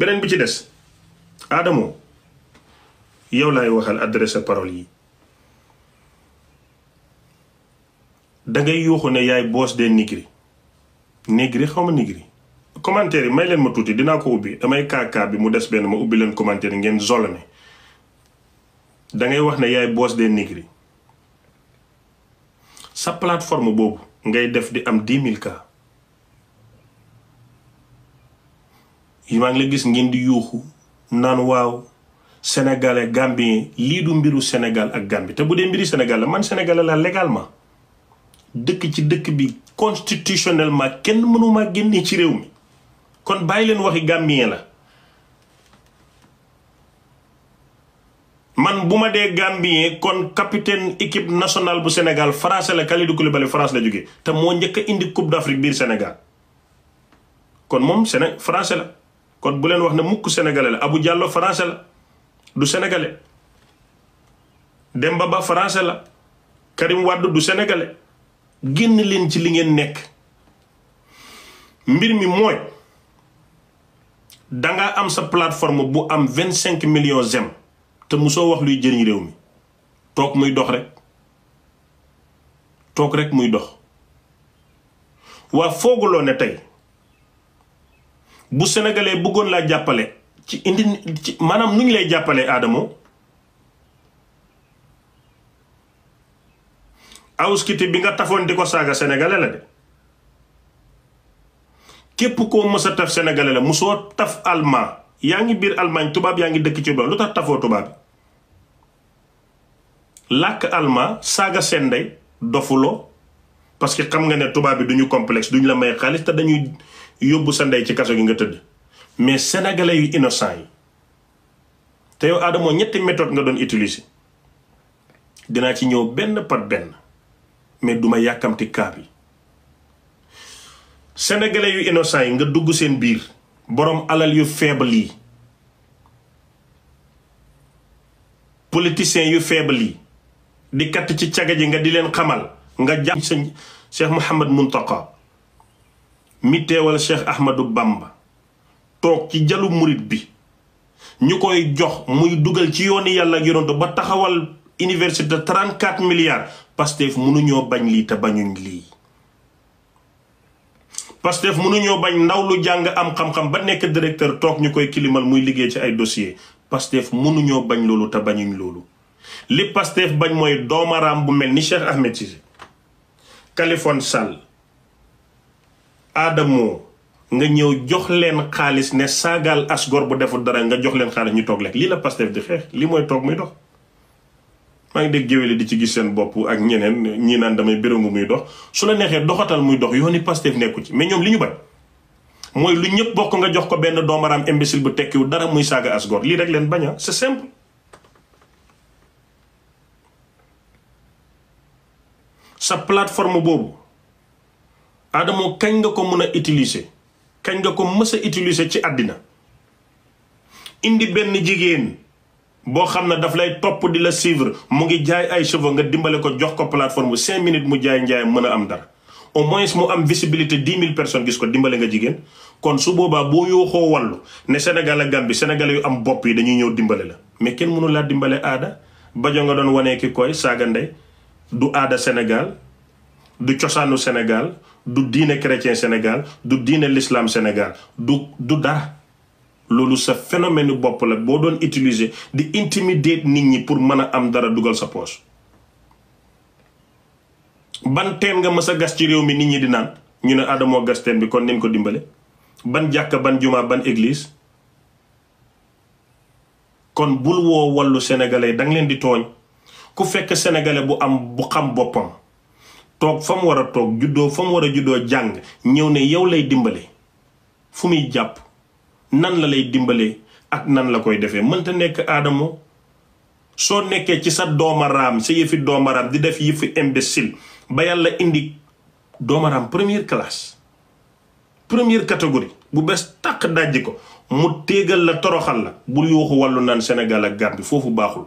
beneen bi ci des Adamo yow laay waxal adresse parole yi dangay yuuxu ne yaay boss des négri xaw ma négri commentaire yi may leen ma tuuti dinaa ko ubbi damay kaakaa bi mu des benn ma ubbi leen commentaire yi ngeen zolone dangay wax ne yaay boss des négri sa plateforme boobu ngay def di am 10 000 cas yi maa ngi la gis ngeen di yuuxu naan waaw sénégalais gambien lii du mbiru Sénégal ak Gambie te bu dee mbiri Sénégal la man sénégalais la légalement dëkk ci dëkk bi constitutionnellement kenn mënuma génne ci réew mi kon bàyyi leen waxi gambien la man bu ma dee gambien kon capitaine équipe nationale bu Sénégal français la Kalidou Koulibaly France la jógee te moo njëkk a indi coupe d'Afrique biir Sénégal kon moom français la kon bu leen wax ne mukk sénégalais la Abou Diallo français la du sénégalais Demba Ba français la Karim Wade du sénégalais génn leen ci li ngeen nekk mbir mi mooy danga am sa plateforme bu am 25 millions j'aime te musoo wax luy jëriñ réew mi toog muy dox rek toog rek muy dox waa fooguloo ne tey bu sénégalais bëggoon laa jàppale ci indi ci maanaam nu ñu lay jàppale Adamo awuskiti bi nga tafoon di ko saaga sénégalais la de képp koo mës a taf sénégalais la musoo taf allemand yaa ngi biir Allemagne tubaab yaa ngi dëkk ci lu tax tafoo tubaab làkk allemand saaga seen ndey dofuloo parce que xam nga ne tubaab bi duñu complexe duñu la may xaalis te dañuy yóbbu sa ndey ci kaso gi nga tëdd mais sénégalais yu innocent yi te yow Adamo ñetti méthode nga doon utiliser dinaa ci ñëw benn par benn mais duma yàkkamti cas bi sénégalais yu innocent yi nga dugg seen biir boroom alal yu faible yi politiciens yu faible yi di katt ci caga ji nga di leen xamal nga jàpp sa Cheikh Mouhamad Muntaka mi teewal Cheikh Ahmadou Bamba toog ci jalu murit bi ñu koy jox muy dugal ci yooni yàlla ak yonent ba taxawal université 34 milliards Pastef mënuñoo bañ lii te bañuñ lii Pastef mënuñoo bañ ndaw lu jàng am xam-xam ba nekk directeur toog ñu koy kilimal muy liggéey ci ay dossier Pastef mënuñoo bañ loolu te bañuñ loolu li Pastef bañ mooy doomaraam bu mel ni Cheikh Ahmed Cissé Khaliphone Sall Adamo nga ñëw jox leen xaalis ne saagaal asgor bu deful dara nga jox leen xaalis ñu toog lekk lii la Pastef di xeex lii mooy toog muy dox maa ngi dégg géwél di ci gis seen bopp ak ñeneen ñii naan damay béréngu muy dox su la neexee doxatal muy dox yooni Pastef nekku ci mais ñoom li ñu bañ mooy lu ñëpp bokk nga jox ko benn doomaraam imbécile bu tekkiwu dara muy saaga asgor lii rek leen baña c'est simple sa plateforme boobu Adamo kañ nga ko mën a utiliser kañ nga ko mës a utiliser ci àddina indi benn jigéen boo xam ne daf lay topp di la suivre mu ngi jaay ay cheveux nga dimbale ko jox ko plateforme bu 5 minutes mu jaay njaay mën a am dara au moins mu am visibilité 10 000 personnes gis ko dimbale nga jigéen kon su boobaa boo yooxoo wàllu ne Sénégal ak Gambie Sénégal yu am bopp yi dañuy ñëw dimbale la mais kenn mënu laa dimbale aada bajo nga doon wanee ki koy saaga ndey du aada Sénégal du cosaanu Sénégal du diine chrétien Sénégal du diine l'islam Sénégal du dara loolu sa phénomène bopp la boo doon utiliser di intimider nit ñi pour mën a am dara dugal sa poche ban teen nga mës a gas ci réew mi nit ñi di naan ñu ne Adamo gas teen bi kon nañ ko dimbale ban jàkka ban juma ban église kon bul woo wallu sénégalais danga leen di tooñ ku fekk sénégalais bu xam boppam toog fa mu war a toog juddoo fa mu war a juddoo jàng ñëw ne yow lay dimbale fu muy jàpp nan la lay dimbalee ak nan la koy defee mënta nekk Adamo soo nekkee ci sa doomaraam sa yëfi doomaraam di def yëfi imbécile ba yàlla indi doomaraam première classe première catégorie bu bees tàq dajji ko mu téegal la toroxal la bul yuuxu wàllu naan Sénégal ak Gambie foofu baaxul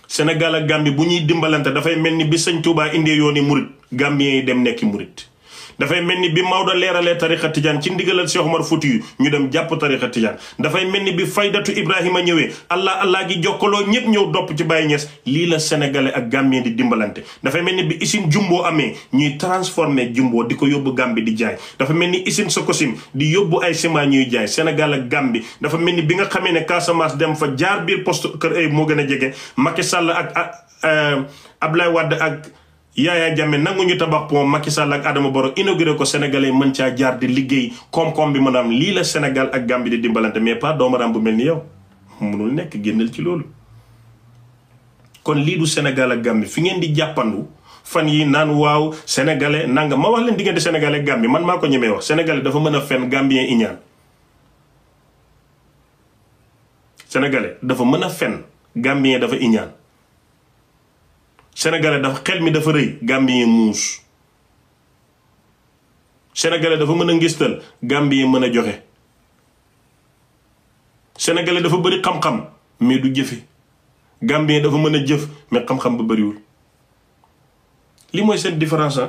Sénégal ak Gambie bu ñuy dimbalante dafay mel ni bi Sëñ Tuubaa indee yooni murit Gambien yi dem nekki murit dafay mel ni bi Maodo leeralee tarixa tijaan ci ndigalal Cheikh Omar Fouti ñu dem jàpp tarixa tijaan. dafay mel ni bi faydatu Ibrahima ñëwee allah gi jokkaloo ñëpp ñëw dopp ci Baye Niass. lii la sénégalais ak gambien di dimbalante. dafay mel ni bi usine Jumbo amee ñuy transformer Jumbo di ko yóbbu Gambie di jaay. dafa mel ni usine Sococim di yóbbu ay ciment ñuy jaay Sénégal ak Gambie. dafa mel ni bi nga xamee ne Casamance dem fa jaar biir poste kër ay moo gën a jege Macky Sall ak Ablaye Wade ak Yaya Jammeh nangu ñu tabax pont Macky Sall ak Adama Barrow inauguré ko sénégalais mën caa jaar di liggéey koom-koom bi mën a am lii la Sénégal ak Gambie di dimbalante mais pas doomaram bu mel ni yow mënul nekk génnal ci loolu. kon lii du Sénégal ak Gambie fi ngeen di jàppandu fan yi naan waaw sénégalais nanga ma wax leen diggante sénégalais ak Gambie man maa ko ñemee wax sénégalais dafa mën a fen gambien iñaan sénégalais dafa mën a fen gambien dafa iñaan sénégalais dafa xel mi dafa rëy gambien muus sénégalais dafa mën a ngistal gambien mën a joxe sénégalais dafa bëri xam-xam mais du jëfe gambien dafa mën a jëf mais xam-xam ba bëriwul li mooy seen différence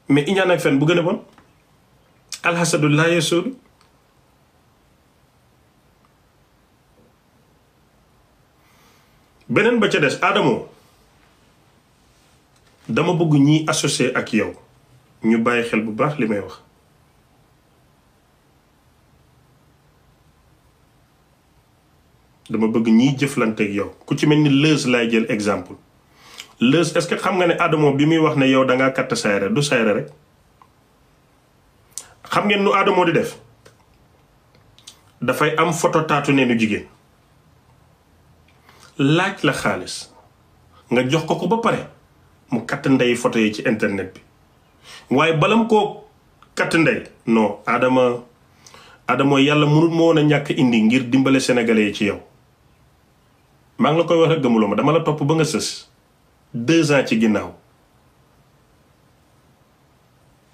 mais iñaan ak fen bu gën a bon alxasadu laa yasuudu beneen ba ca des Adamo dama bëgg ñiy associé ak yow ñu bàyyi xel bu baax li may wax dama bëgg ñiy jëflante ak yow ku ci mel ni Leuz laay jël exemple Leuz est-ce que xam nga ne Adamo bi muy wax ne yow dangaa katt sayre du sayre rek xam ngeen nu Adamo di def dafay am photo taatu ne nu jigéen laaj la xaalis nga jox ko ba pare mu katt ndey photo yi ci internet bi waaye balam koo katt ndey non Adamo yàlla mënul moo woon a ñàkk indi ngir dimbale sénégalais yi ci yow maa ngi la koy wax rek gëmuloo ma dama la topp ba nga sës 2 ans ci ginnaaw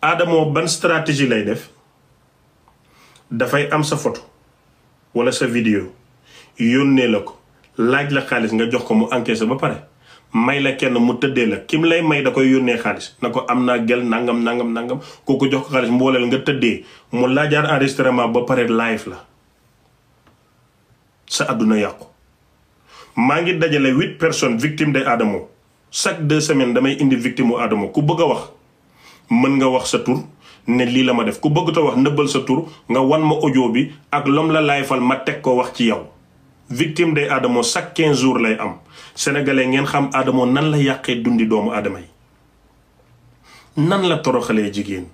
Adamo ban stratégie lay def dafay am sa photo wala sa vidéo yónnee la ko laaj la xaalis nga jox ko mu encaissé ba pare may la kenn mu tëddee la kim lay may da koy yónnee xaalis na ko am naa gel nangam kooku jox ko xaalis mbooleel nga tëddee mu laajaar enregistrement ba pare live la sa àdduna yàqu. maa ngi dajale 8 personnes victimes de Adamo chaque 2 semaines damay indi victime u Adamo ku bëgg a wax mën nga wax sa tur ne lii la ma def ku bëgg ta wax nëbbal sa tur nga wan ma audio bi ak lom la laayfal ma teg ko wax ci yow. victime de Adamo chaque 15 jours lay am sénégalais ngeen xam Adamo nan la yàqee dundi doomu aadama yi nan la toroxalee jigéen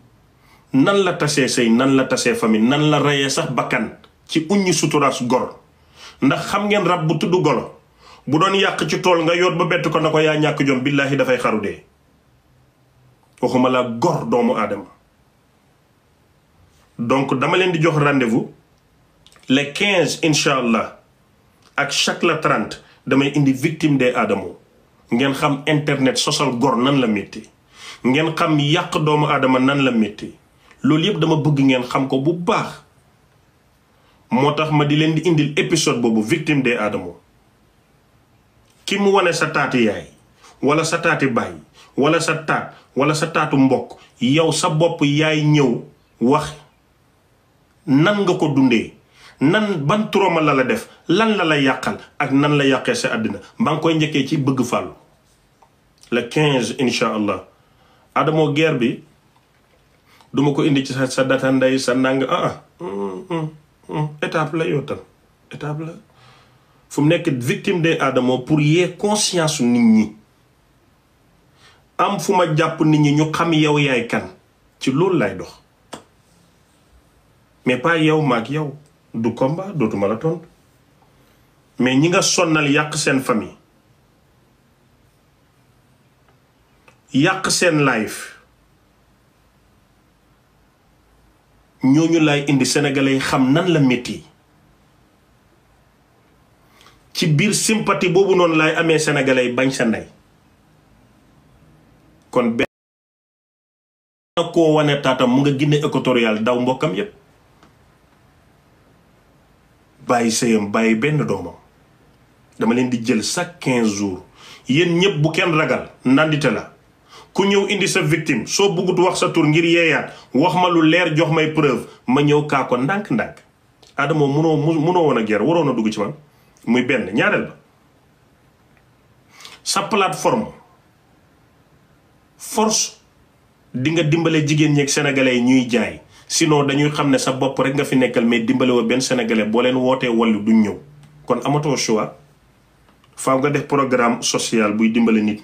nan la tasee sëy nan la tasee famille nan la reyee sax bakkan ci uññi suturaas gor ndax xam ngeen rab bu tudd golo bu doon yàq ci tool nga yoot ba bett ko na ko yaa ñàkk jom billaahi dafay xaru dee waxuma la gor doomu aadama donc dama leen di jox rendez-vous le 15 incha allah ak chaque la 30 damay indi victime de Adamo ngeen xam internet sosal gor nan la métti ngeen xam yàq doomu aadama nan la métti loolu yëpp dama bëgg ngeen xam ko bu baax moo tax ma di leen di indil épisode boobu victime de Adamo ki mu wane sa taati yaay wala sa taati baay wala sa taat wala sa taatu mbokk yow sa bopp yaay ñëw wax nan nga ko dundee nan ban trauma la def lan la yàqal ak nan la yàqee sa àddina maa ngi koy njëkkee ci bëgg fàllu le 15 incha allah Adamo guerre bi duma ko indi ci sa data ndey sa nang étape la yow tam étape la fu mu nekk victime de Adamo pour yee conscience nit ñi am fu ma jàpp nit ñi ñu xam yow yaay kan ci loolu lay dox mais pas yow maag yow du combat dootuma la tontu mais ñi nga sonnal yàq seen famille yàq seen life ñooñu lay indi sénégalais yi xam nan la métti ci biir sympathie boobu noonu laay amee sénégalais yi bañ sa ndey kon benn koo wane taatam mu nga Guinée équatoriale daw mbokkam yépp bàyyi sëyam bàyyi benn doomam dama leen di jël chaque 15 jours yéen ñëpp bu kenn ragal nandite la ku ñëw indi sa victime soo bëggut wax sa tur ngir yeeyaat wax ma lu leer jox may preuve ma ñëw kaa ko ndànk-ndànk Adamo munoo woon a ger waroon a dugg ci man muy benn ñaareel ba sa plateforme force di nga dimbale jigéen ñi ak sénégalais yi ñuy jaay sinon dañuy xam ne sa bopp rek nga fi nekkal mais dimbale woo benn sénégalais boo leen wootee wallu duñ ñëw kon amatoo choix faaw nga def programme social buy dimbale nit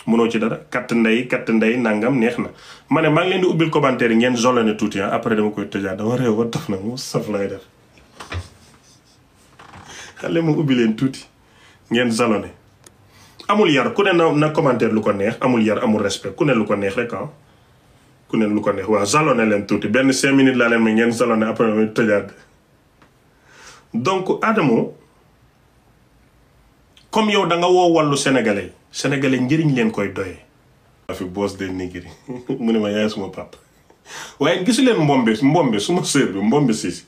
mënoo ci dara katt ndey nangam neex na ma ne maa ngi leen di ubbil commentaire yi ngeen zolone tuuti après dama koy tëjaat dama réew ba taf nag mu saf lay def xale mu ubbi leen tuuti ngeen zolone amul yar ku ne na commentaire lu ko neex amul yar amul respect ku ne lu ko neex rek ku ne lu ko neex waaw zolone leen tuuti benn 5 minutes laa leen ma ngeen zolone après dama tëjaat donc Adamo comme yow da nga woo wàllu sénégalais njëriñ leen koy doyee. fi boos de nigiri mu ne ma yaay suma papa waaye gisu leen mbombe suma sœur bi mbombe siisi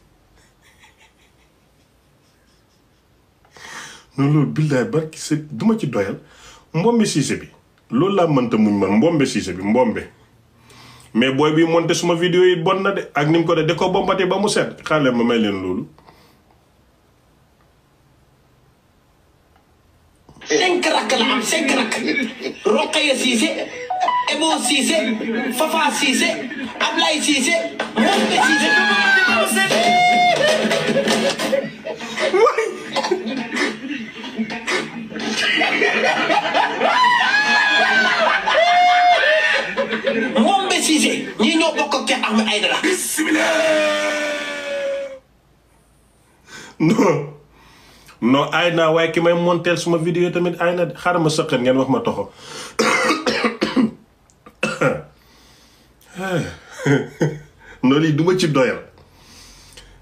noonu loolu billaay barki sa duma ci doyal mbombe siise bi loolu laa mënta muñ man mbombe siise bi mbombe mais booy bi monté suma vidéo yi bon na de ak ni mu ko de ko bombate ba mu set xaale ma may leen loolu 5 rakk la am 5 rakk Rokhaya Cissé Ebo Cissé Fafa Cissé Ablaye Cissé Mombe Cissé Mombe Cissé ñi ñoo bokk ak Cheikh Ahmed Aïdara non ay naa waaye ki may monteel suma vidéo tamit ay na xaaral ma sëqat ngeen wax ma toxo non lii duma ci doyal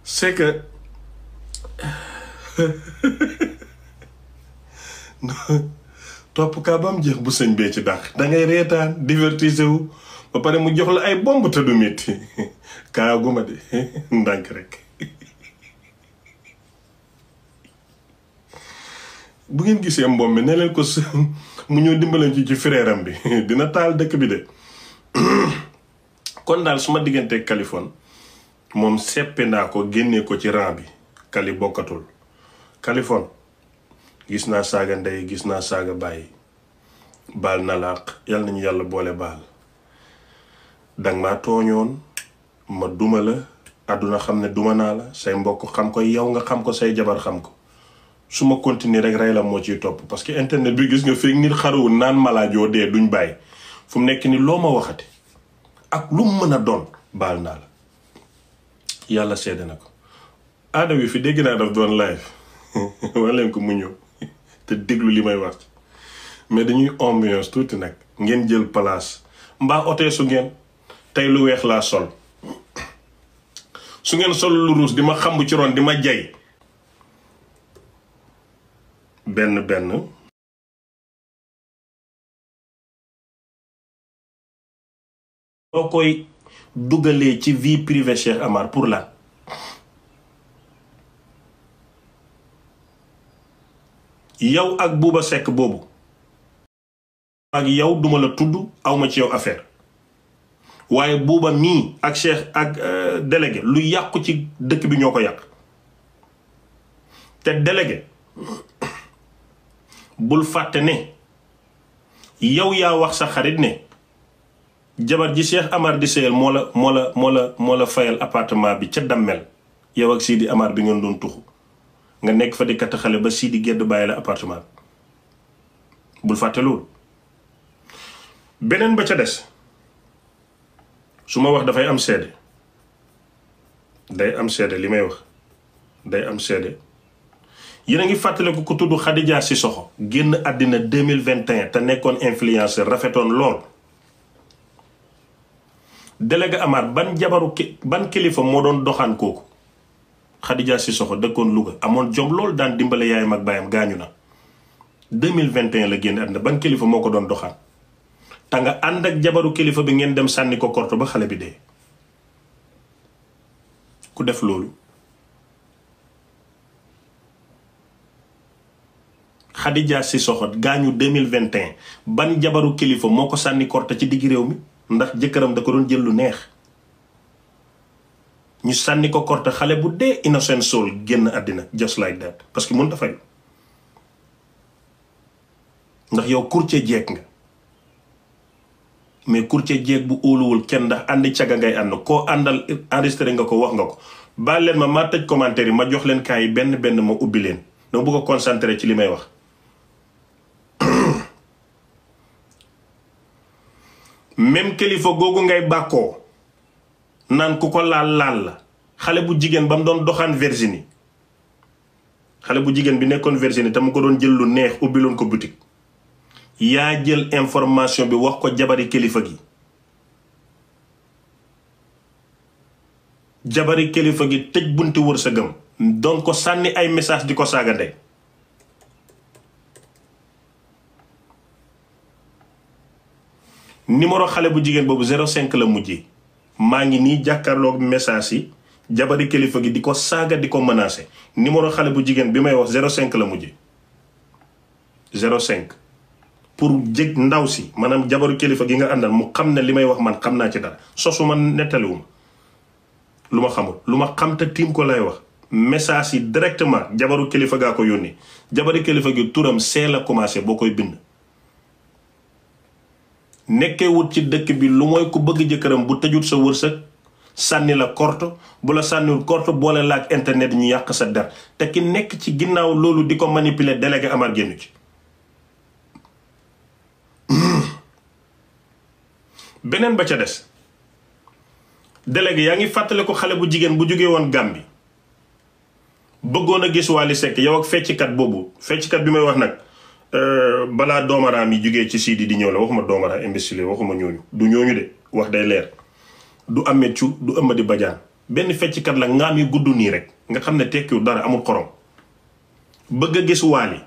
c'est que topp kaa ba mu jeex bu sëñ bee ci dàq dangay reetaan divertise wu ba pare mu jox la ay bomb te du metti kaa guma de ndànk rek bu ngeen gisee mbom bi ne leen ko mu ñëw dimbaleen ci frère am bi dina taal dëkk bi de kon daal su ma diggantee Kaliphone moom seppe naa ko génnee ko ci rang bi Kali bokkatul Kaliphone gis naa saaga ndey gis naa saaga bàyyi baal na làq yal nañu yàlla boole baal danga maa tooñoon ma duma la àdduna xam ne duma naa la say mbokk xam ko yow nga xam ko say jabar xam ko su ma continuer rek rey la moo ciy topp parce que internet bi gis nga fekk nit xaruwul naan malaajoo dee duñ bàyyi fu mu nekk ni loo ma waxati ak lu mu mën a doon baal naa la yàlla seede na ko aada wi fi dégg naa daf doon live wax leen ko mu ñëw te déglu li may wax mais dañuy ambiance tuuti nag ngeen jël place mbaa otee su ngeen tey lu weex laa sol su ngeen sol lu ruus di ma xamb ci ron di ma jay benn soo koy dugalee ci vie privée Cheikh Amar pour la yow ak Bouba Seck boobu ak yow duma la tudd awma ci yow affaire waaye Bouba mii ak Cheikh ak délégué lu yàqu ci dëkk bi ñoo ko yàq te délégué bul fàtte ne yow yaa wax sa xarit ne jabar ji Cheikh Amar di seyal moo la fayal appartement bi ca dammel yow ak Sidi Amar bi ngeen doon tuxu nga nekk fa di katt xale ba Sidi gedd bàyyi la appartement bi bul fàtte loolu beneen ba ca des su ma wax dafay am seede day am seede li may wax day am seede yéen a ngi fàttaliku ku tudd Khadija Sissoko génn àddina 2021 te nekkoon influenceur rafetoon lool délégué Amar ban kilifa moo doon doxaan kooku Khadija Sissoko dëkkoon Louga amoon jom lool daan dimbale yaayam ak baayam gaañu na 2021 la génn àddina ban kilifa moo ko doon doxaan te nga ànd ak jabaru kilifa bi ngeen dem sànni ko korto ba xale bi dee ku def loolu Khadija Sissoko gaañu 2021 ban jabaru kilifa moo ko sànni korte ci digg réew mi ndax jëkkëram da ko doon jël lu neex ñu sànni ko korte xale bu dee innocent soul génn àddina just like that parce que mën dafay ndax yow courtier jeeg nga mais courtier jeeg bu óoluwul kenn ndax àndi caga ngay ànd koo àndal enregistré nga ko wax nga ko baal leen ma tëj commentaire yi ma jox leen kaay yi benn ma ubbi leen dama bëgg a concentré ci li may wax même kilifa googu ngay bàkkoo naan ku ko laal la xale bu jigéen ba mu doon doxaan Virginie xale bu jigéen bi nekkoon Virginie te mu ko doon jël lu neex ubbiloon ko boutique yaa jël information bi wax ko jabari kilifa gi jabari kilifa gi tëj bunti wërsëgam doon ko sànni ay message di ko saaga ndey numéro xale bu jigéen boobu 05 la mujjee maa ngi nii jàkkaarloog message yi jabari kilifa gi di ko saaga di ko menacé numéro xale bu jigéen bi may wax 05 la mujjee 05 pour jég ndaw si maanaam jabaru kilifa gi nga àndal mu xam ne li may wax man xam naa ci dara sosu ma nettaliwuma lu ma xamul lu ma xam te tiim ko lay wax message yi directement jabaru kilifa gaa ko yónni jabaru kilifa gi turam see la commencé boo koy bind nekkee wut ci dëkk bi lu mooy ku bëgg jëkkëram bu tëjut sa wërsëg sànni la korte bu la sànniwul korte boole la ak internet ñu yàq sa der te ki nekk ci ginnaaw loolu di ko manipuler délégué Amar génnu ci beneen ba ca des délégué yaa ngi fàttale ko xale bu jigéen bu jógee woon Gàmbi bëggoon a gis Wally Seck yow ak fecckat boobu fecckat bi may wax nag balaa doomaraam yi jógee ci Sidi di ñëw la waxuma doomaraam imbécile waxuma ñooñu du ñooñu de wax day leer du Amethiou du Amady Badiane benn fecckat la ngaam yu gudd nii rek nga xam ne tekkiwul dara amul xorom bëgg a gis Wally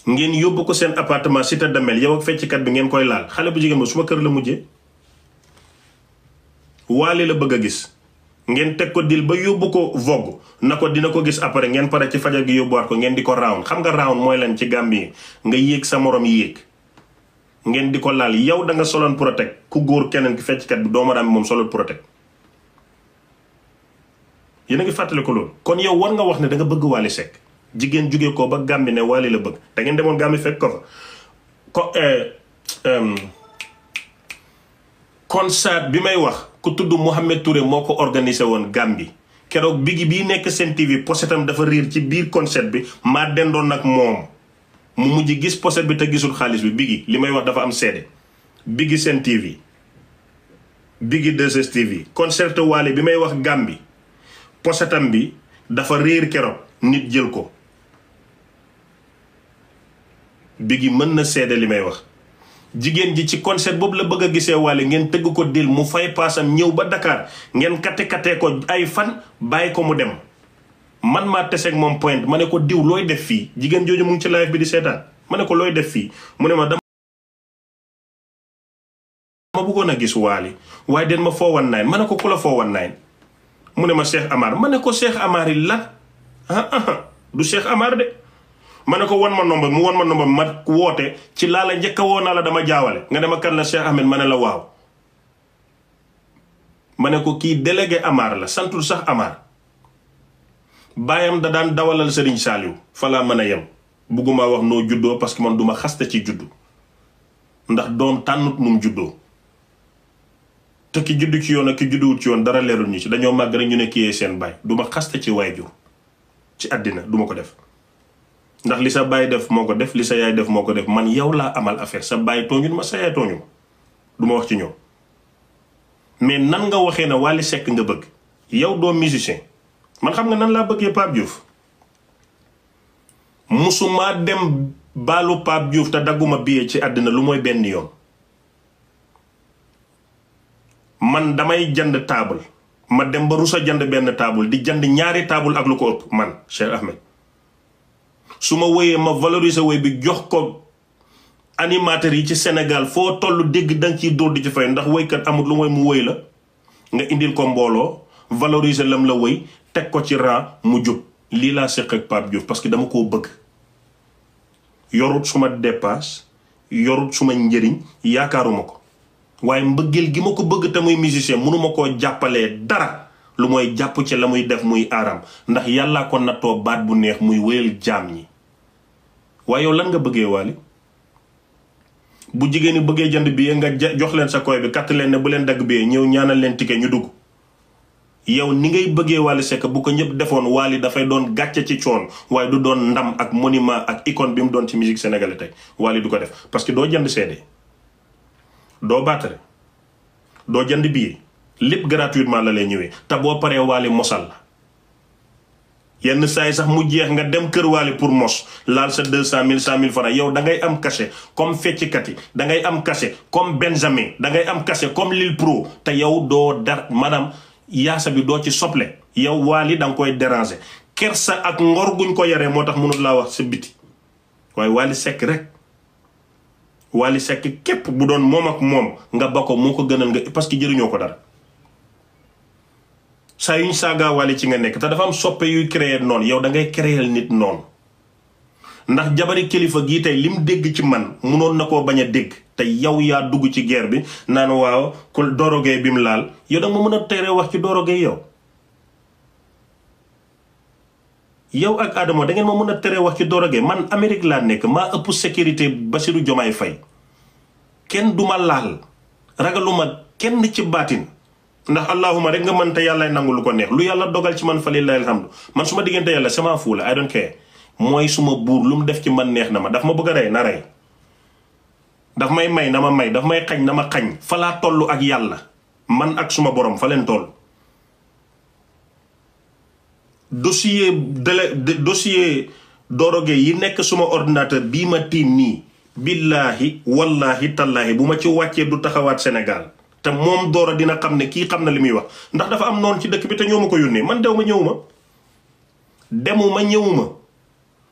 ngeen yóbbu ko seen appartement Cité Damel yow ak fecckat bi ngeen koy laal xale bu jigéen ba suma kër la mujjee Wally la bëgg a gis ngeen teg ko dil ba yóbbu ko Vogue na ko dina ko gis après ngeen pare ci fajar gi yóbbuwaat ko ngeen di ko round xam nga round mooy lan ci Gambie nga yéeg sa morom yéeg ngeen di ko laal yow da nga soloon protect ku góor keneen ki fecckat bi doomaraam bi moom soloon protect yéen a ngi fàttali ko loolu kon yow war nga wax ne da nga bëgg Wally Seck jigéen jugee ko ba Gambie ne Wally la bëgg da ngeen demoon Gambie fekk ko fa ko concert bi may wax ku tudd Mohamed Touré moo ko organisé woon Gambie keroog bigi bii nekk Sen TV posetam dafa riir ci biir concert bi maa dendoon nag moom mu mujj gis poset bi te gisul xaalis bi bigi li may wax dafa am seede bigi Sen TV bigi 2STV concert Wally bi may wax Gambie posetam bi dafa riir keroog nit jël ko bigi mën na seede li may wax jigéen ji ci concert boobu la bëgg a gisee Wally ngeen tëgg ko dil mu fay paasam ñëw ba Dakar ngeen kate ko ay fan bàyyi ko mu dem man maa teseeg moom point ma ne ko diw looy def fii jigéen jooju mu ngi ci live bi di seetaan ma ne ko looy def fii mu ne ma dama bëggoon a gis Wally waaye den ma 419 ma ne ko ku la 419 mu ne ma Cheikh Amar ma ne ko Cheikh Amar yi lan du Cheikh Amar de ma ne ko wan ma nomba mu wan ma nomba ma woote ci laa la njëkk a woo naa la dama jaawale nga dema kan la Cheikh Ahmed ma ne la waaw ma ne ko kii délégué Amar la santul sax Amar baayam da daan dawalal Serigne Saliou fa laa mën a yem bugguma wax noo juddoo parce que man duma xaste ci juddu ndax doom tànnut num juddoo te ki juddu ci yoon ak ki judduwut ci yoon dara leerul ñu ci dañoo màgg rek ñu ne kiyee seen baay duma xaste ci waajur ci àddina duma ko def ndax li sa baay def moo ko def li sa yaay def moo ko def man yow laa amal affaire sa baay tooñul ma sa yaay tooñu ma du ma wax ci ñoom mais nan nga waxee ne Wally Seck nga bëgg yow doo musicien man xam nga nan laa bëggee Pape Diouf musuma dem baalu Pape Diouf te dagguma billet ci àddina lu mooy benn yoon man damay jënd table ma dem ba rusa jënd benn table di jënd ñaari table ak lu ko ëpp man Cheikh Ahmed su ma woyee ma valoriser woy bi jox ko animateurs yi ci Sénégal foo toll dégg danga ciy dóor di ci fay ndax woykat amul lu mooy mu woy la nga indil ko mbooloo valoriser lam la woy teg ko ci rang mu jub lii laa seq ak Pape Diouf parce que dama koo bëgg yorut suma dépasse yorut suma njëriñ yaakaaruma ko waaye mbëggeel gi ma ko bëgg te muy musicien mënuma koo jàppalee dara lu mooy jàpp ci la muy def muy aaram ndax yàllaa ko nattoo baat bu neex muy wéyal jaam ñi waaye yow lan nga bëggee Wally bu jigéen ñi bëggee jënd billet nga jox leen sa koy bi katt leen ne bu leen dagg billet ñëw ñaanal leen ticket ñu dugg yow ni ngay bëggee Wally Seck bu ko ñëpp defoon Wally dafay doon gàcce ci coon waaye du doon ndam ak monument ak icône bi mu doon ci musique sénégalaise tey Wally du ko def parce que doo jënd CD doo baatare doo jënd billet lépp gratuitement la lay ñëwee te boo paree Wally mosal la yenn saa yi sax mu jeex nga dem kër Wally pour mos laal sa 200 000 100 000 francs yow da ngay am cachet comme fecckat yi da ngay am cachet comme Benjamin da ngay am cachet comme Lil Pro te yow doo dar maanaam yaasa bi doo ci sople yow Wally da nga koy déranger kersa ak ngor guñ ko yaree moo tax mënul laa wax sa biti waaye Wally Seck rek Wally Seck képp bu doon moom ak moom nga ba ko moo ko gënal nga parce que jëriñoo ko dara saa yuñ saaga Wally ci nga nekk te dafa am soppe yuy créer noonu yow da ngay créer nit noonu ndax jabari kilifa gii tey lim dégg ci man munoon na koo bañ a dégg te yow yaa dugg ci guerre bi naan waaw ku Doro Gueye bi mu laal yow da nga ma mën a tere wax ci Doro Gueye yow ak Adamo da ngeen ma mën a tere wax ci Doro Gueye man Amérique laa nekk maa ëpp sécurité Bassirou Diomaye Faye kenn duma laal ragaluma kenn ci baatin ndax allahuma rek nga mën te yàlla nangu lu ko neex lu yàlla dogal ci man fa lillahi alhamdu man su ma diggante yàlla sama fuula I don't care mooy suma buur lu mu def ci man neex na ma daf ma bëgg a rey na rey daf may may na ma may daf may xañ na ma xañ fa laa toll ak yàlla man ak suma borom fa leen toll dossier Doro Gueye yi nekk suma ordinateur bii ma tiim nii billaahi wallaahi tallaahi bu ma ci wàccee du taxawaat Sénégal te moom Doro dina xam ne kii xam na li muy wax ndax dafa am noonu ci dëkk bi te ñoo ma ko yónnee man dew ma ñëwuma demuma ñëwuma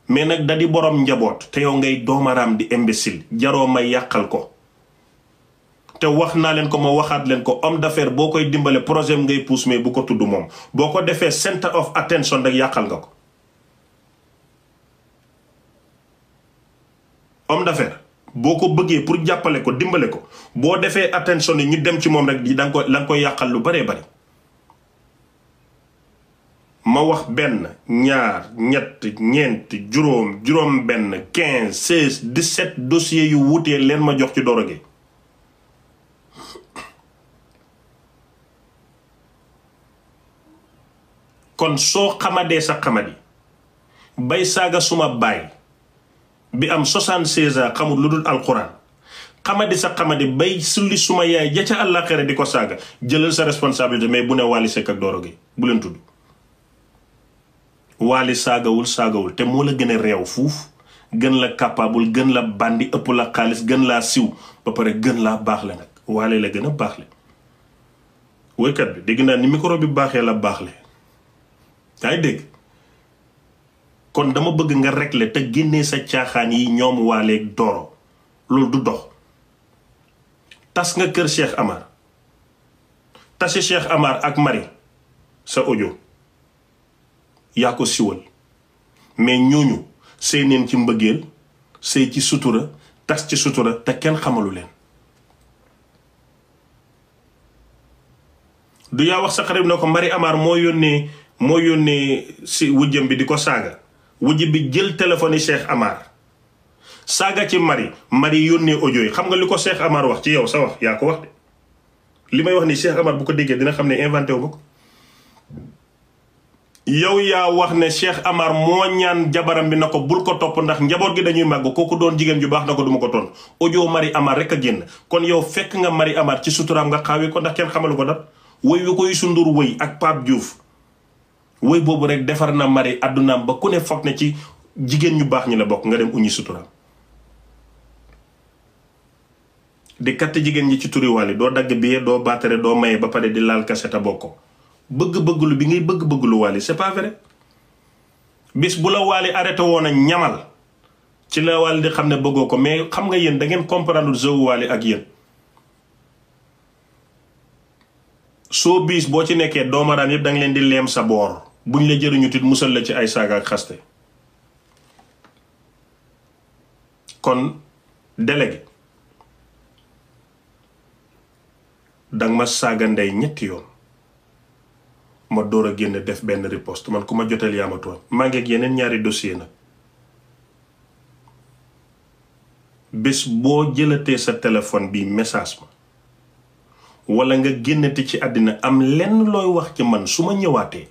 mais nag da di borom njaboot te yow ngay doomaraam di imbécile jaroo ma yàqal ko te wax naa leen ko ma waxaat leen ko homme d'affaires boo koy dimbale projet ngay pousse mais bu ko tudd moom boo ko defee center of attention rek yàqal nga ko homme d'affaires boo ko bëggee pour jàppale ko dimbale ko boo defee attention yi ñu dem ci moom rek di danga ko la nga koy yàqal lu baree bari ma wax benn ñaar ñett ñeent juróom benn 15 16 17 dossiers yu wuutee leen ma jox ci Doro Gueye kon soo xamadee sa xamadi bay saaga suma baay bi am 76 ans xamul lu dul alxuraan xamadi sa xamadi bay sulli suma yaay ja ca àllaaxira di ko saaga jëlal sa responsabilité mais bu ne Wally Seck ak Doro Gueye bu leen tudd Wally saagawul te moo la gën a réew fuuf gën la capable gën la bandi ëpp la xaalis gën laa siw ba pare gën laa baaxle nag Wally la gën a baaxle woykat bi dégg naa ni micro bi baaxee la baaxle yaa ngi dégg kon dama bëgg nga régler te génnee sa caaxaan yi ñoom Wally ak Doro loolu du dox tas nga kër Cheikh Amar tasi Cheikh Amar ak Marie sa audio yaa ko siwal mais ñooñu sëy neen ci mbëggeel sëy ci sutura tas ci sutura te kenn xamalu leen du yaa wax sa xarit na ko Marie Amar moo yónnee si wujjam bi di ko saaga wujj bi jël téléphone yi Cheikh Amar saaga ci Marie yónnee audio yi xam nga li ko Cheikh Amar wax ci yow sa wax yaa ko wax de li may wax ni Cheikh Amar bu ko déggee dina xam ne inventé wu ma ko yow yaa wax ne Cheikh Amar moo ñaan jabaram bi na ko bul ko topp ndax njaboot gi dañuy màgg kooku doon jigéen ju baax na ko duma ko toon audio Marie Amar rek a génn kon yow fekk nga Marie Amar ci suturaam nga xaawi ko ndax kenn xamalu ko dara woy wi ko Youssou Ndour woy ak Pape Diouf woy boobu rek defar na Marie àddunaam ba ku ne foog ne ci jigéen ñu baax ñi la bokk nga dem uñi suturaam di katt jigéen ñi ci turi Wally doo dagg billet doo baatare doo maye ba pare di laal kaseta bokko bëgg-bëgglu bi ngay bëgg-bëgglu Wally c'est pas vrai bis bu la Wally arrêté woon a ñamal ci la Wally di xam ne bëggoo ko mais xam nga yéen da ngeen comprendre jeu Wally ak yéen soo biis boo ci nekkee doomaraam yëpp da nga leen di leem sa boor buñ la jëriñu tit musal la ci ay saaga ak xaste kon délégué danga ma saaga ndey ñetti yoon ma door a génn def benn riposte man ku ma joteel yaa ma tooñ maa ngi ak yeneen ñaari dossier nag bés boo jëlatee sa téléphone bi message ma wala nga génnati ci àddina am lenn looy wax ci man su ma ñëwaatee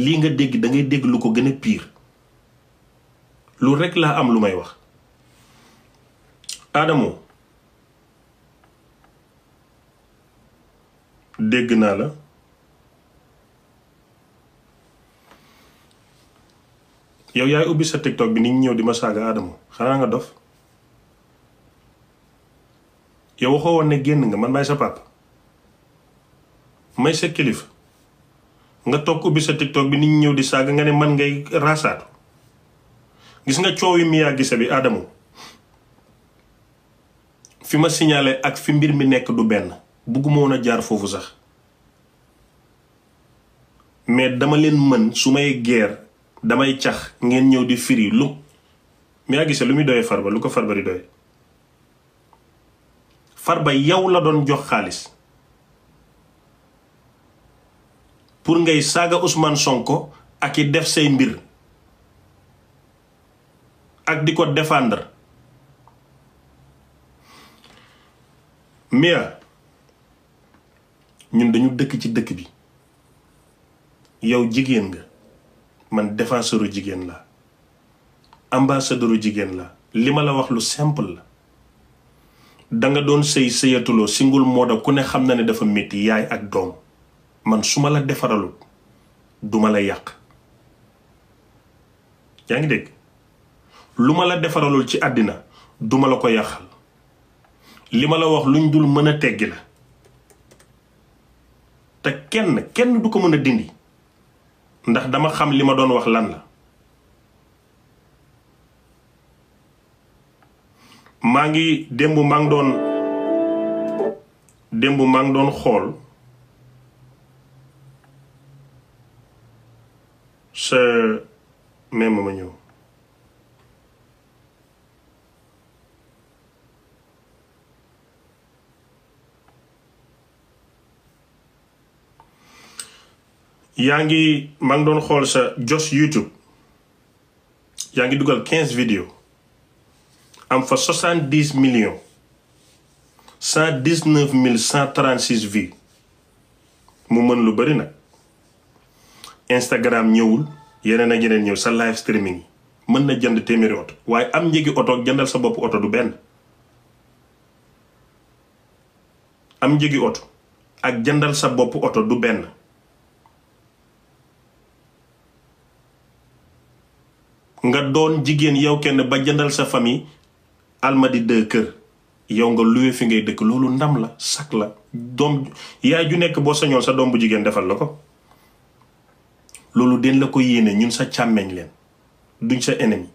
lii nga dégg da ngay dégg lu ko gën a pire lu rekk laa am lu may wax Adamo dégg naa la yow yaay ubbi sa TikTok bi ni ñu ñëw di ma saaga Adamo xanaa nga dof yow waxoo woon ne génn nga man maay sa papa may sa kilifa nga toog ubbi sa TikTok bi ni ñu ñëw di saaga nga ne man ngay raasaatu gis nga coow yi Mia Guissé bi Adamo fi ma signalé ak fi mbir mi nekk du benn bugguma woon a jaar foofu sax mais dama leen mën su may guerre damay cax ngeen ñëw di firi lu Mia Guissé lu muy doyee Farba lu ko Farba di doyee Farba yow la doon jox xaalis pour ngay saaga Ousmane Sonko ak i def say mbir ak di ko défendre Mia ñun dañu dëkk ci dëkk bi yow jigéen nga man défenseuru jigéen la ambassadeuru jigéen la li ma la wax lu simple la danga doon sëyatuloo single mother ku ne xam na ne dafa métti yaay ak doom man su ma la defaralul duma la yàq yaa ngi dégg lu ma la defaralul ci àddina duma la ko yàqal li ma la wax luñ dul mën a teggi la te kenn du ko mën a dindi ndax dama xam li ma doon wax lan la maa ngi démb maa ngi doon xool sa même ma ñëw yaa ngi maa ngi doon xool sa jos YouTube yaa ngi dugal 15 vidéos am fa 70 millions 119 136 vues mu mën lu bari nag Instagram ñëwul yeneen ak yeneen ñëw sa live streaming yi mën na jënd téeméeri oto waaye am njëgi oto ak jëndal sa bopp oto du benn am njëgi oto ak jëndal sa bopp oto du benn nga doon jigéen yow kenn ba jëndal sa famille almadi 2 kër yow nga luwe fi ngay dëkk loolu ndam la sak la doom yaay ju nekk boo sañoon sa doom bu jigéen defal la ko loolu den la ko yéene ñun sa càmmeñ leen duñ sa ennemi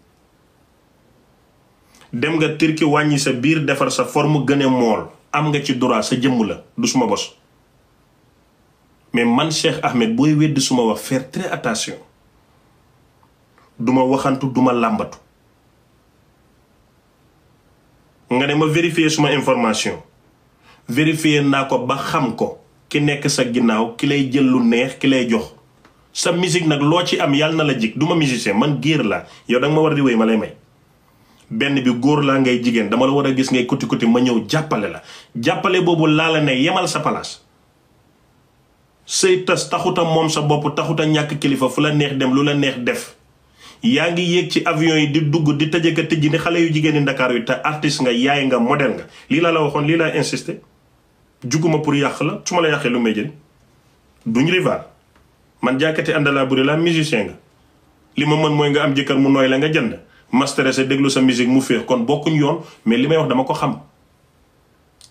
dem nga Turquie wàññi sa biir defar sa forme gën a mool am nga ci droit sa jëmm la du suma bos mais man Cheikh Ahmed booy weddi suma wax faire très attention duma waxantu duma làmbatu nga ne ma vérifier suma information vérifier naa ko ba xam ko ki nekk sa ginnaaw ki lay jël lu neex ki lay jox sa musique nag loo ci am yàlla na la jig duma musicien man géer laa yow danga ma war a di wéy ma lay may benn bi góor laa ngay jigéen dama la war a gis ngay kuti kuti ma ñëw jàppale la jàppale boobu laa la ne yemal sa palaas sëy tas taxuta moom sa bopp taxuta ñàkk kilifa fu la neex dem lu la neex def yaa ngi yéeg ci avion yi di dugg di tëjëka tëjji ni xale yu jigéen ñi Ndakaar yu te artiste nga yaay nga modèle nga lii laa la waxoon lii laa insisté juguma pour yàq la su ma la yàqee lu may jël duñ rival man jàkkati àndalaa buri la musicien nga li ma mën mooy nga am jëkkër mu nooy la nga jënd master sa déglu sa musique mu féex kon bokkuñ yoon mais li may wax dama ko xam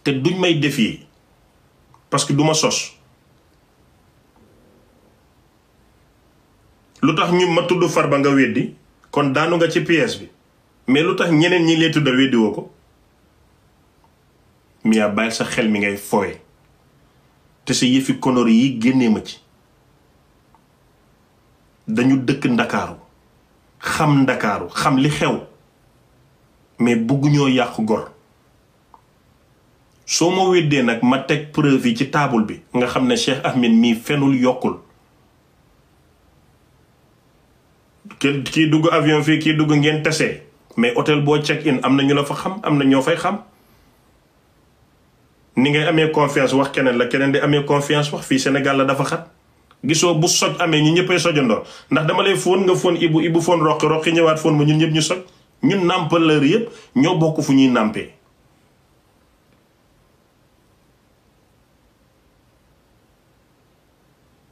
te duñ may défier parce que du ma sos lu tax ñu ma tudd Farba nga weddi kon daanu nga ci pièce bi mais lu tax ñeneen ñi lay tudda weddi woo ko Mia bàyyil sa xel mi ngay fowe te sa yëfi konor yi génnee ma ci dañu dëkk ndakaaru xam li xew mais bugguñoo yàq gor. soo ma weddee nag ma teg preuve yi ci table bi nga xam ne Cheikh Ahmed mii fenul yokkul. kii dugg avion fii kii dugg ngeen tesee mais hôtel boo check in am na ñu la fa xam am na ñoo fay xam. ni ngay amee confiance wax keneen la keneen di amee confiance wax fii Sénégal la dafa xat. gisoo bu soj amee ñu ñëppay sojandoo ndax dama lay fóon nga fóon ibu fóon roqi ñëwaat fóon ma ñun ñëpp ñu soj ñun nàmpaleur yëpp ñoo bokk fu ñuy nàmpee.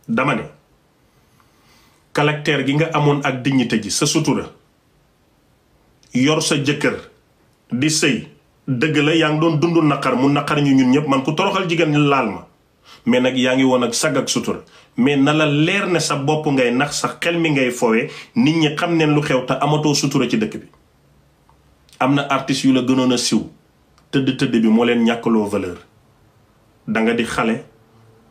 dama ne caractère gi nga amoon ak dignité ji sa sutura yor sa jëkkër di sëy dëgg la yaa ngi doon dund naqar mu naqar ñu ñun ñëpp man ku toroxal jigéen laal ma mais nag yaa ngi woon ak sag ak sutura mais na la leer ne sa bopp ngay nax sa xel mi ngay fowee nit ñi xam neen lu xew te amatoo sutura ci dëkk bi. am na artistes yu la gënoon a siw tëdd bi moo leen ñàkkaloo valeur danga di xale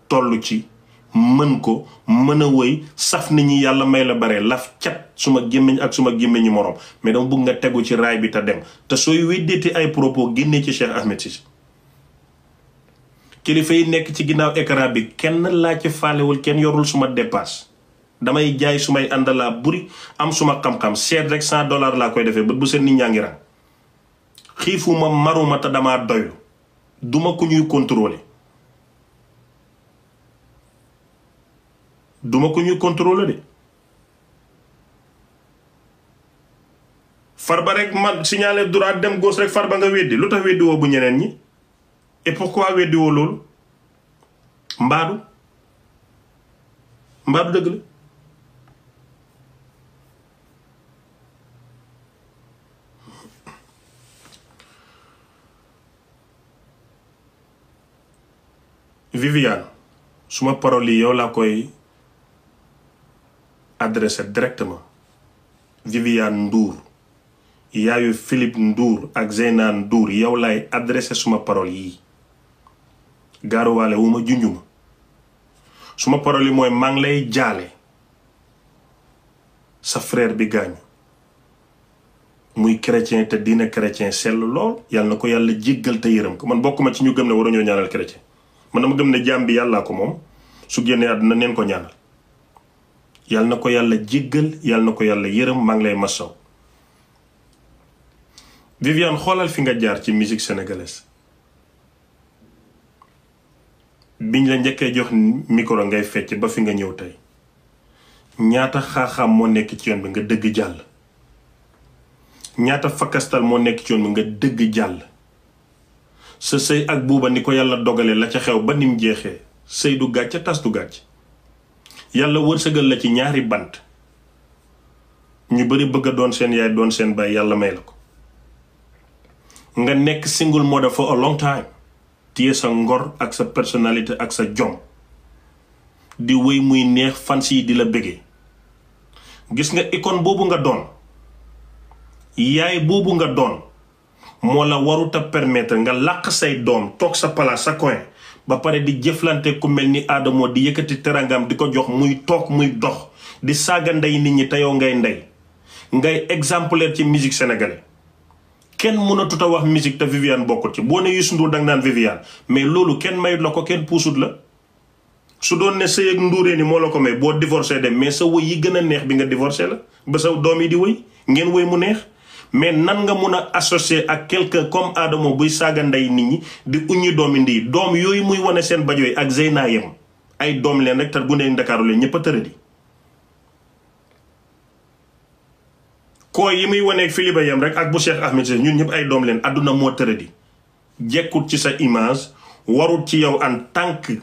toll ci mën ko mën a wëy saf nit ñi yàlla may la bare laf cat suma gémmiñ ak suma gémmiñu moroom mais dama bëgg nga tegu ci raay bi te dem te sooy weddeeti ay propos génnee ci Cheikh Ahmed Cissé. kilifa yi nekk ci ginnaaw écran bi kenn laa ci faalewul kenn yorul suma dépasse damay jaay sumay àndalaa buri am suma xam-xam seet rek $100 laa koy defee bët bu seen nit ñaa ngi rang xiifuma maruma te damaa doylu duma ku ñuy contrôler de farba rek man signaler droit dem gauche rek farba nga weddi lu tax weddi woo bu ñeneen ñi et pourquoi weddi woo loolu mbaadu dëgg la Viviane suma parole yi yow laa koy adressé directement. Viviane Ndour yaayu Philippe Ndour ak Zeyna Ndour yow laay adressé suma parole yii gaaruwaale wu ma junjuma suma parole yi mooy maa ngi lay jaale sa frère bi gaañu muy chrétien te diina chrétien sell lool yàlla na ko yàlla jéggal te yërëm ko man bokkuma ci ñu gëm ne waruñoo ñaanal chrétien man dama gëm ne jaam bi yàllaa ko moom su génnee àdduna neen ko ñaanal yàlla na ko yàlla jéggal yàlla na ko yàlla yërëm maa ngi lay masaw. Viviane xoolal fi nga jaar ci musique sénégalaise biñ la njëkkee jox micro ngay fecc ba fi nga ñëw tey ñaata xaaxaam moo nekk ci yoon bi nga dëgg jàll ñaata fakastal moo nekk ci yoon bi nga dëgg jàll sa sëy ak buuba ni ko yàlla dogale la ca xew ba nim jeexee sëy du gàcc tas du gàcc yàlla wërsëgal la ci ñaari bant ñu bari bëgg a doon seen yaay doon seen baay yàlla may la ko nga nekk single mother for a long time téye sa ngor ak sa personnalité ak sa jom di wéy muy neex fans yi di la bëggee gis nga icône boobu nga doon yaay boobu nga doon moo la warut a permettre nga làq say doom toog sa palaas sa coin ba pare di jëflante ku mel ni Adamo di yëkkati terangam di ko jox muy toog muy dox di saaga ndey nit ñi te yow ngay ndey ngay exemplaire ci musique sénégalaise kenn mënatut a wax musique te Viviane bokkut ci boo ne Youssou Ndour danga naan Viviane mais loolu kenn mayut la ko kenn puusut la su doon ne sëy ak Ndouré ni moo la ko may boo divorcé dem mais sa wëy yi gën a neex bi nga divorcé la ba sa doom yi di wëy ngeen wëy mu neex mais nan nga mun a associer ak quelqu'un comme Adamo buy saaga ndey nit ñi di uññi doomi ndi doom yooyu muy wane seen bajooy ak Zeyna yem ay doom leen rek te bu ne Ndakaaru leen ñëpp a tëradi koo yi muy waneeg Philippe yam rek ak bu Cheikh Ahmed Cissé ñun ñëpp ay doom leen àdduna moo tëradi jekkut ci sa image warut ci yow en tant que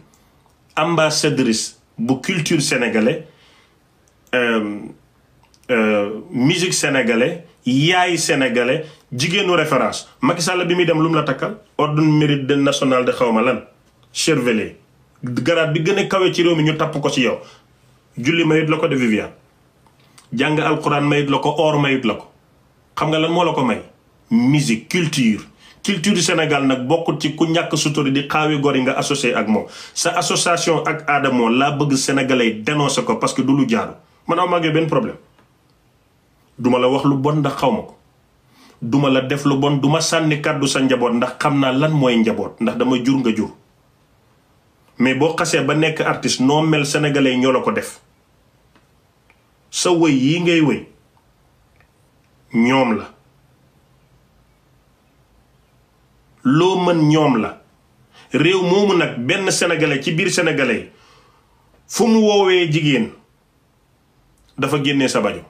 ambassadrice bu culture sénégalais musique sénégalais yaay sénégalais jigéenu référence Macky Sall bi muy dem lu mu la takkal ordre mérite de national de xawma lan Cervelé garaat bi gën a kawe ci réew mi ñu tapp ko ci yow julli mayut la ko de Viviane jàng alquran mayut la ko or mayut la ko xam nga lan moo la ko may musique culture du Sénégal nag bokkut ci ku ñàkk sutori di xaawi gor yi nga associé ak moom sa association ak Adamo laa bëgg sénégalais dénoncé ko parce que du lu jaaru man aw maagee benn problème duma la wax lu bon ndax xaw ma ko duma la def lu bon duma sànni kàddu sa njaboot ndax xam naa lan mooy njaboot ndax dama jur nga jur mais boo xasee ba nekk artiste noo mel sénégalais ñoo la ko def sa wëy yi ngay wëy ñoom la loo mën ñoom la réew moomu nag benn sénégalais ci biir sénégalais fu mu woowee jigéen dafa génnee sa bajo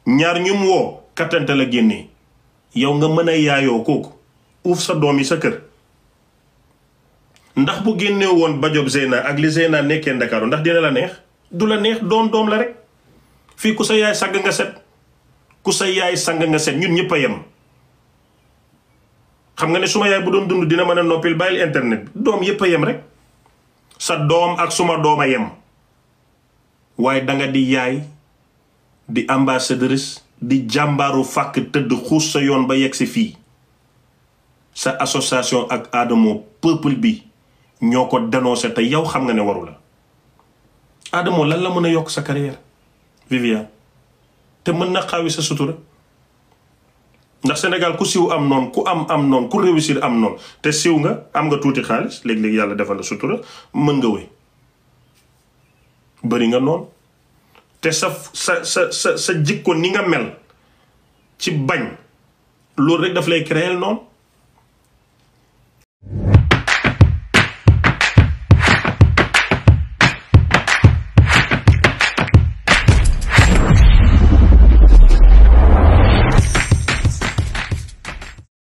ñaar ñu mu woo kattante la génnee yow nga mën a yaayoo kooku uuf sa doom yi sa kër ndax bu génnee woon bajob Zeyna ak li Zeyna nekkee Ndakaaru ndax dina la neex du la neex doom la rek fii ku sa yaay sang nga set ku sa yaay sang nga set ñun ñëpp a yem xam nga ne suma yaay bu doon dund dina mën a noppil bàyyil internet doom yëpp a yem rek sa doom ak suma doom a yem waaye danga di yaay di ambassadrice di jàmbaaru fàkk tëdd xuus sa yoon ba yegg si fii sa association ak Adamo peuple bi ñoo ko dénoncé te yow xam nga ne waru la Adamo lan la mën a yokk sa carrière Viviane te mën na xaawi sa sutura ndax Sénégal ku siw am noonu ku am noonu ku réussir am noonu te siw nga am nga tuuti xaalis léeg-léeg yàlla defal la sutura mën nga wéy bëri nga noonu te sa jikko ni nga mel ci bañ loolu rek daf lay créer noonu